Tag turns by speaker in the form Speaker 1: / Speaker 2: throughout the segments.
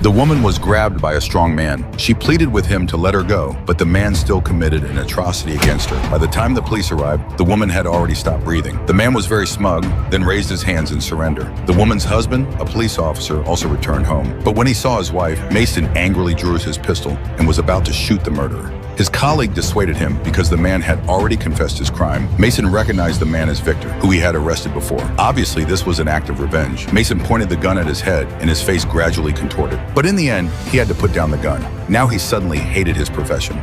Speaker 1: The woman was grabbed by a strong man. She pleaded with him to let her go, but the man still committed an atrocity against her. By the time the police arrived, the woman had already stopped breathing. The man was very smug, then raised his hands in surrender. The woman's husband, a police officer, also returned home. But when he saw his wife, Mason angrily drew his pistol and was about to shoot the murderer. His colleague dissuaded him because the man had already confessed his crime. Mason recognized the man as Victor, who he had arrested before. Obviously, this was an act of revenge. Mason pointed the gun at his head, and his face gradually contorted. But in the end, he had to put down the gun. Now he suddenly hated his profession.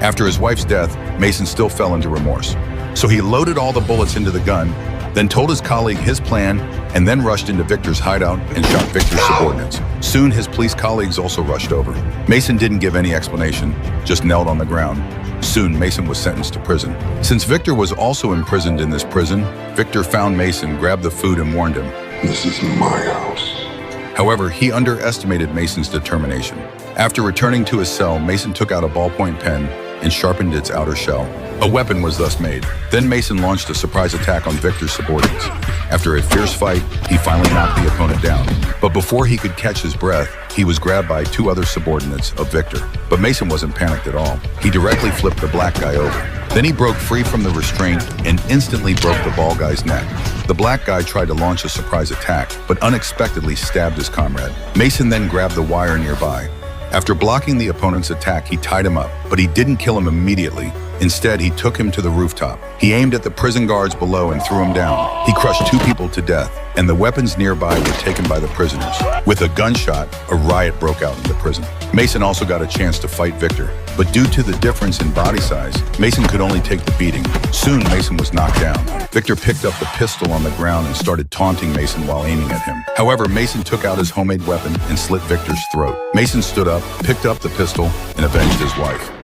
Speaker 1: After his wife's death, Mason still fell into remorse. So he loaded all the bullets into the gun, then told his colleague his plan, and then rushed into Victor's hideout and shot Victor's subordinates. Soon, his police colleagues also rushed over. Mason didn't give any explanation, just knelt on the ground. Soon, Mason was sentenced to prison. Since Victor was also imprisoned in this prison, Victor found Mason, grabbed the food, and warned him.
Speaker 2: This is my house.
Speaker 1: However, he underestimated Mason's determination. After returning to his cell, Mason took out a ballpoint pen and sharpened its outer shell. A weapon was thus made. Then Mason launched a surprise attack on Victor's subordinates. After a fierce fight, he finally knocked the opponent down. But before he could catch his breath, he was grabbed by two other subordinates of Victor. But Mason wasn't panicked at all. He directly flipped the black guy over. Then he broke free from the restraint and instantly broke the bald guy's neck. The black guy tried to launch a surprise attack, but unexpectedly stabbed his comrade. Mason then grabbed the wire nearby. After blocking the opponent's attack, he tied him up, but he didn't kill him immediately. Instead, he took him to the rooftop. He aimed at the prison guards below and threw him down. He crushed two people to death, and the weapons nearby were taken by the prisoners. With a gunshot, a riot broke out in the prison. Mason also got a chance to fight Victor, but due to the difference in body size, Mason could only take the beating. Soon, Mason was knocked down. Victor picked up the pistol on the ground and started taunting Mason while aiming at him. However, Mason took out his homemade weapon and slit Victor's throat. Mason stood up, picked up the pistol, and avenged his wife.